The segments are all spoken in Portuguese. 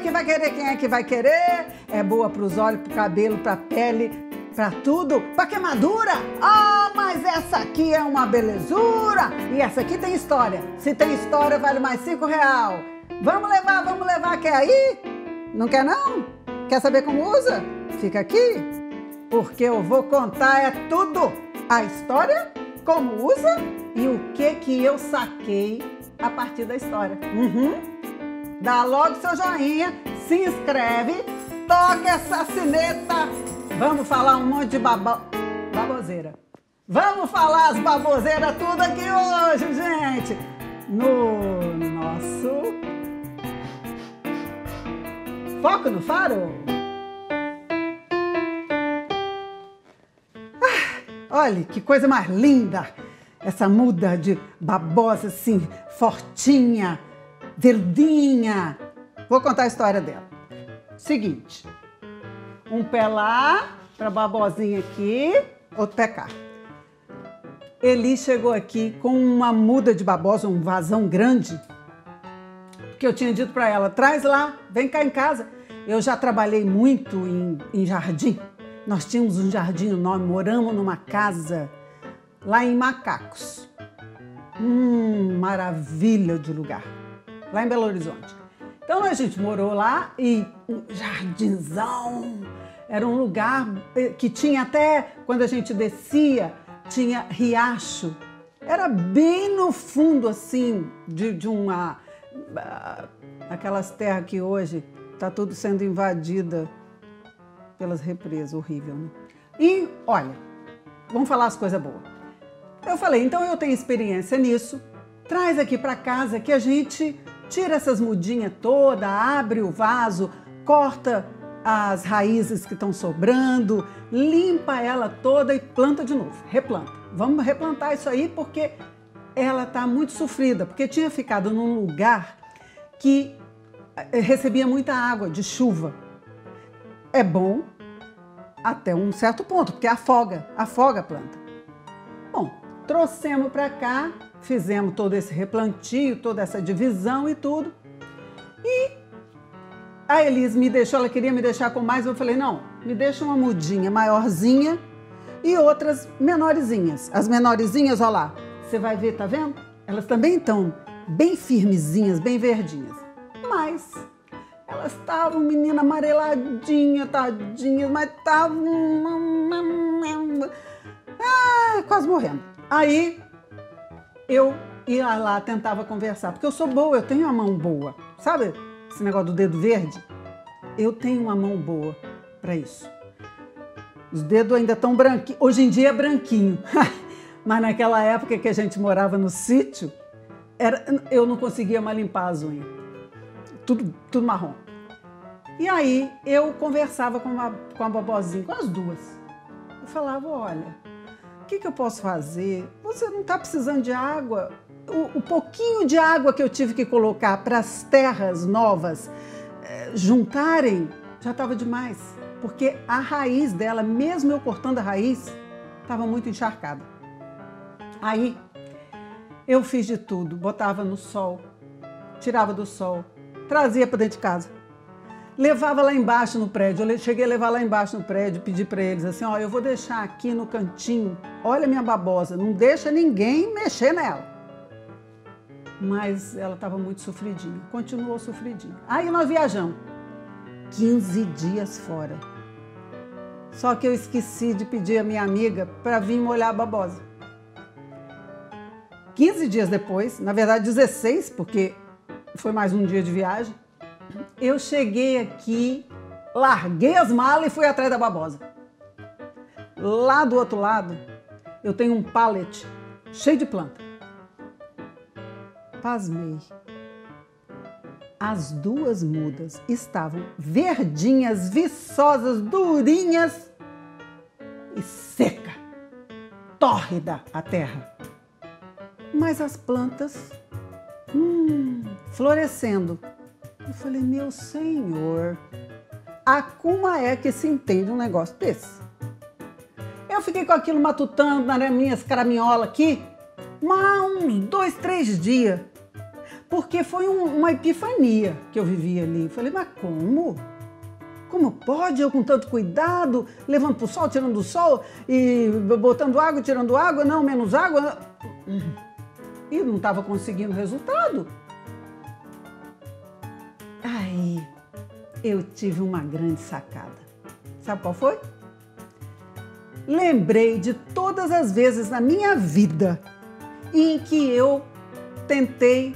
que vai querer? Quem é que vai querer? É boa para os olhos, para o cabelo, para a pele, para tudo. Para queimadura? Ah, mas essa aqui é uma belezura. E essa aqui tem história. Se tem história, vale mais R$5. Vamos levar. Quer aí? Não quer não? Quer saber como usa? Fica aqui, porque eu vou contar tudo. A história, como usa e o que eu saquei a partir da história. Dá logo seu joinha, se inscreve, toca essa sineta. Vamos falar um monte de baboseira. Vamos falar as baboseiras tudo aqui hoje, gente. No nosso Foco no Faro. Olha que coisa mais linda. Essa muda de babosa assim, fortinha, verdinha. Vou contar a história dela. Seguinte, um pé lá para babosinha aqui, outro pé cá. Eli chegou aqui com uma muda de babosa, um vasão grande, que eu tinha dito para ela, traz lá, vem cá em casa. Eu já trabalhei muito em jardim. Nós tínhamos um jardim enorme, moramos numa casa lá em Macacos. Maravilha de lugar, lá em Belo Horizonte. Então a gente morou lá e um jardinzão, era um lugar que tinha até, quando a gente descia, tinha riacho. Era bem no fundo assim, de uma... aquelas terras que hoje está tudo sendo invadida pelas represas, horrível, né? E, olha, vamos falar as coisas boas. Eu falei, então eu tenho experiência nisso, traz aqui para casa que a gente tira essas mudinhas todas, abre o vaso, corta as raízes que estão sobrando, limpa ela toda e planta de novo, replanta. Vamos replantar isso aí porque ela está muito sofrida, porque tinha ficado num lugar que recebia muita água de chuva. É bom até um certo ponto, porque afoga a planta. Bom, trouxemos para cá, fizemos todo esse replantio, toda essa divisão e tudo. E a Elis me deixou, ela queria me deixar com mais, eu falei, não, me deixa uma mudinha maiorzinha e outras menorzinhas. As menorzinhas, olha lá, você vai ver, tá vendo? Elas também estão bem firmezinhas, bem verdinhas. Mas elas estavam, menina, amareladinha, tadinhas, mas estavam quase morrendo. Aí eu ia lá, tentava conversar, porque eu sou boa, eu tenho uma mão boa. Sabe esse negócio do dedo verde? Eu tenho uma mão boa para isso. Os dedos ainda estão branquinhos. Hoje em dia é branquinho. Mas naquela época que a gente morava no sítio, eu não conseguia mais limpar as unhas. Tudo marrom. E aí eu conversava com a babozinha, com as duas. Eu falava, olha, o que eu posso fazer? Você não está precisando de água? O pouquinho de água que eu tive que colocar para as terras novas juntarem, já estava demais. Porque a raiz dela, mesmo eu cortando a raiz, estava muito encharcada. Aí eu fiz de tudo, botava no sol, tirava do sol, trazia para dentro de casa. Levava lá embaixo no prédio, eu cheguei a levar lá embaixo no prédio, pedi para eles assim, ó, eu vou deixar aqui no cantinho, olha a minha babosa, não deixa ninguém mexer nela. Mas ela estava muito sofridinha, continuou sofridinha. Aí nós viajamos, 15 dias fora. Só que eu esqueci de pedir a minha amiga para vir molhar a babosa. 15 dias depois, na verdade 16, porque foi mais um dia de viagem, eu cheguei aqui, larguei as malas e fui atrás da babosa. Lá do outro lado, eu tenho um pallet cheio de planta. Pasmei. As duas mudas estavam verdinhas, viçosas, durinhas e seca, tórrida a terra. Mas as plantas, florescendo. Eu falei, meu senhor, a como é que se entende um negócio desse? Eu fiquei com aquilo matutando nas minhas caraminholas aqui, uns 2, 3 dias. porque foi uma epifania que eu vivi ali. Falei, mas como? Como pode eu com tanto cuidado, levando para o sol, tirando do sol, e botando água, tirando água, não, menos água. E não estava conseguindo resultado. Aí eu tive uma grande sacada. Sabe qual foi? Lembrei de todas as vezes na minha vida em que eu tentei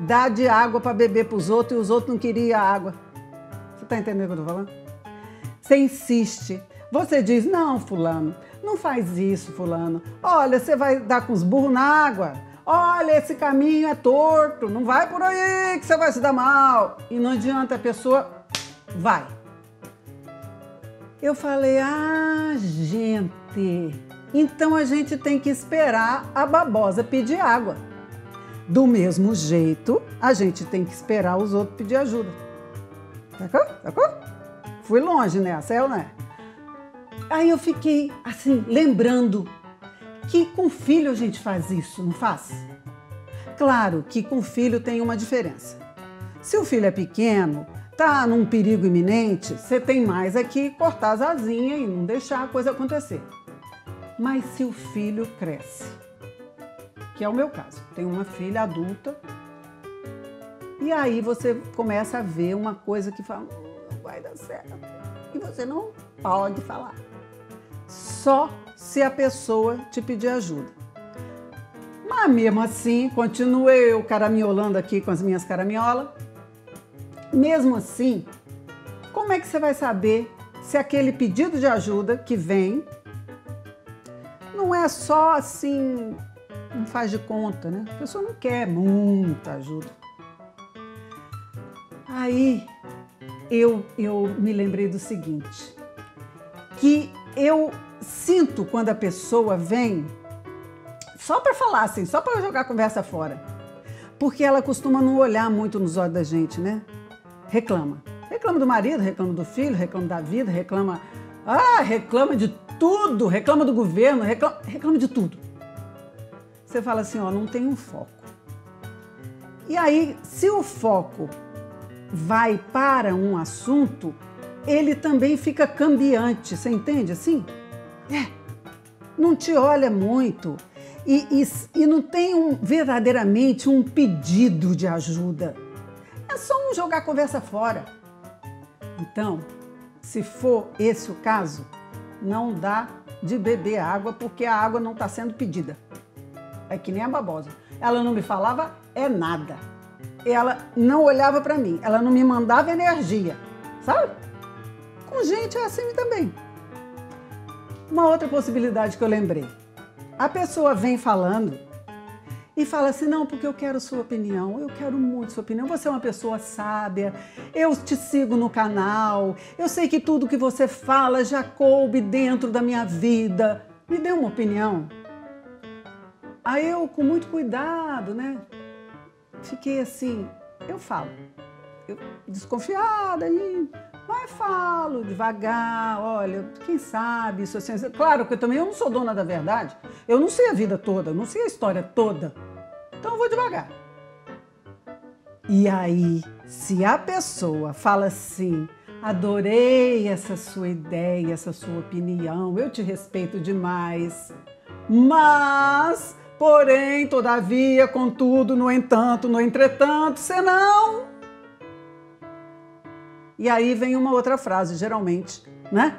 dar de água para beber para os outros e os outros não queriam água. Você está entendendo o que eu estou falando? Você insiste. Você diz, não, fulano, não faz isso, fulano. Olha, você vai dar com os burros na água. Olha, esse caminho é torto, não vai por aí que você vai se dar mal. E não adianta, a pessoa vai. Eu falei, gente, então a gente tem que esperar a babosa pedir água. Do mesmo jeito, a gente tem que esperar os outros pedir ajuda. Sacou? Fui longe nessa, né? Aí eu fiquei, assim, lembrando que com filho a gente faz isso, não faz? Claro que com filho tem uma diferença. Se o filho é pequeno, tá num perigo iminente, você tem mais aqui cortar as asinhas e não deixar a coisa acontecer. Mas se o filho cresce, que é o meu caso, tenho uma filha adulta, e aí você começa a ver uma coisa que fala, não vai dar certo, e você não pode falar. Só se a pessoa te pedir ajuda. Mas mesmo assim, continuei eu caraminholando aqui com as minhas caraminholas. Mesmo assim, como é que você vai saber se aquele pedido de ajuda que vem não é só assim, não faz de conta, né? A pessoa não quer muita ajuda. Aí eu me lembrei do seguinte, que eu sinto quando a pessoa vem só para falar assim, só para jogar a conversa fora, porque ela costuma não olhar muito nos olhos da gente, né? Reclama. Reclama do marido, reclama do filho, reclama da vida, reclama de tudo, reclama do governo, reclama de tudo. Você fala assim, ó, não tem um foco. E aí, se o foco vai para um assunto, ele também fica cambiante, você entende assim? Não te olha muito e não tem verdadeiramente um pedido de ajuda. É só um jogar a conversa fora. Então, se for esse o caso, não dá de beber água porque a água não está sendo pedida. É que nem a babosa. Ela não me falava nada. Ela não olhava para mim. Ela não me mandava energia. Sabe? Com gente é assim também. Uma outra possibilidade que eu lembrei. A pessoa vem falando e fala assim, não, porque eu quero sua opinião, eu quero muito sua opinião, você é uma pessoa sábia, eu te sigo no canal, eu sei que tudo que você fala já coube dentro da minha vida, me dê uma opinião. Aí eu, com muito cuidado, né, fiquei assim, eu falo, desconfiada, mas falo devagar, olha, quem sabe isso assim. Claro que eu não sou dona da verdade, eu não sei a vida toda, eu não sei a história toda, então eu vou devagar. E aí, se a pessoa fala assim, adorei essa sua ideia, essa sua opinião, eu te respeito demais, mas, porém, todavia, contudo, no entanto, no entretanto, senão... E aí vem uma outra frase, geralmente, né?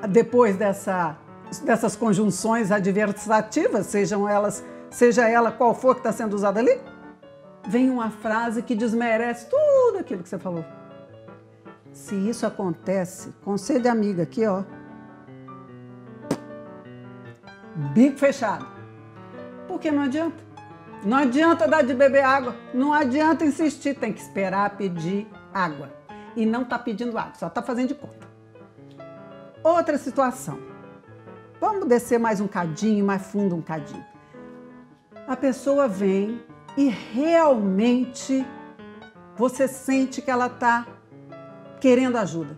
Depois dessas conjunções adversativas, seja ela qual for que está sendo usada ali, vem uma frase que desmerece tudo aquilo que você falou. Se isso acontece, conselho de amiga aqui, ó, bico fechado. Porque não adianta. Não adianta dar de beber água, não adianta insistir, tem que esperar pedir água. E não está pedindo água, só está fazendo de conta. Outra situação. Vamos descer mais um cadinho, mais fundo um cadinho. A pessoa vem e realmente você sente que ela está querendo ajuda,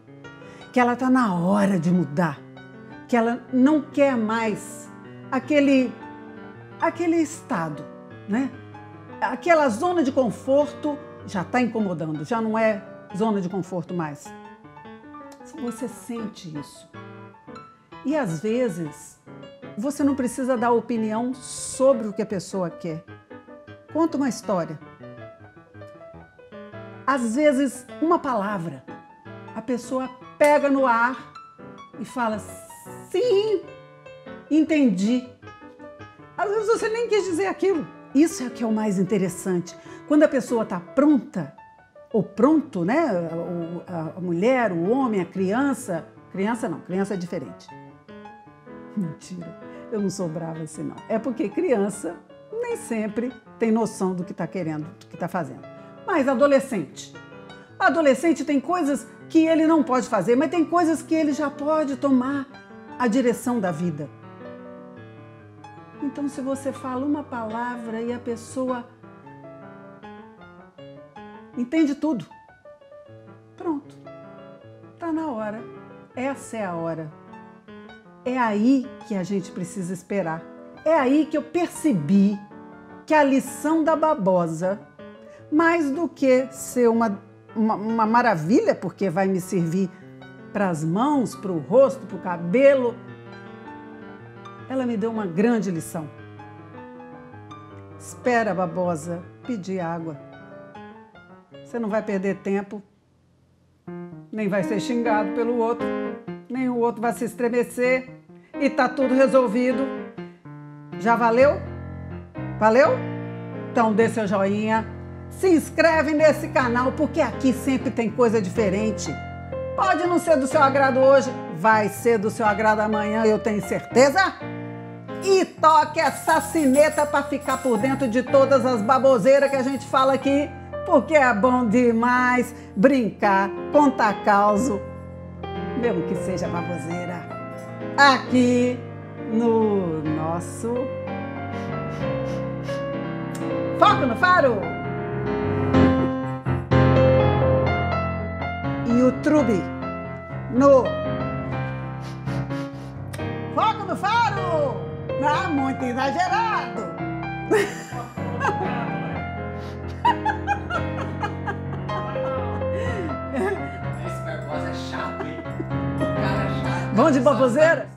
que ela está na hora de mudar, que ela não quer mais aquele estado, né? aquela zona de conforto já está incomodando, já não é zona de conforto mais. Você sente isso. E às vezes, você não precisa dar opinião sobre o que a pessoa quer. Conta uma história. Às vezes, uma palavra, a pessoa pega no ar e fala, sim, entendi. Às vezes você nem quis dizer aquilo. Isso é que é o mais interessante. Quando a pessoa está pronta, ou pronto, né? A mulher, o homem, a criança. Criança não, criança é diferente. Mentira, eu não sou brava assim não. É porque criança nem sempre tem noção do que está querendo, do que está fazendo. Mas adolescente tem coisas que ele não pode fazer, mas tem coisas que ele já pode tomar a direção da vida. Então, se você fala uma palavra e a pessoa entende tudo, pronto, tá na hora. Essa é a hora. É aí que a gente precisa esperar. É aí que eu percebi que a lição da babosa, mais do que ser uma maravilha, porque vai me servir para as mãos, para o rosto, para o cabelo, ela me deu uma grande lição. Espera, babosa, pedir água. Você não vai perder tempo, nem vai ser xingado pelo outro, nem o outro vai se estremecer e tá tudo resolvido. Já valeu? Valeu? Então dê seu joinha, se inscreve nesse canal, porque aqui sempre tem coisa diferente. Pode não ser do seu agrado hoje, vai ser do seu agrado amanhã, eu tenho certeza. E toque essa sineta para ficar por dentro de todas as baboseiras que a gente fala aqui, porque é bom demais brincar, contar causo, mesmo que seja baboseira, aqui no nosso Foco no Faro! YouTube, no Foco no Faro! Ah, muito exagerado! Esse Barbosa é chato, hein? O cara é chato. Bom de baboseira?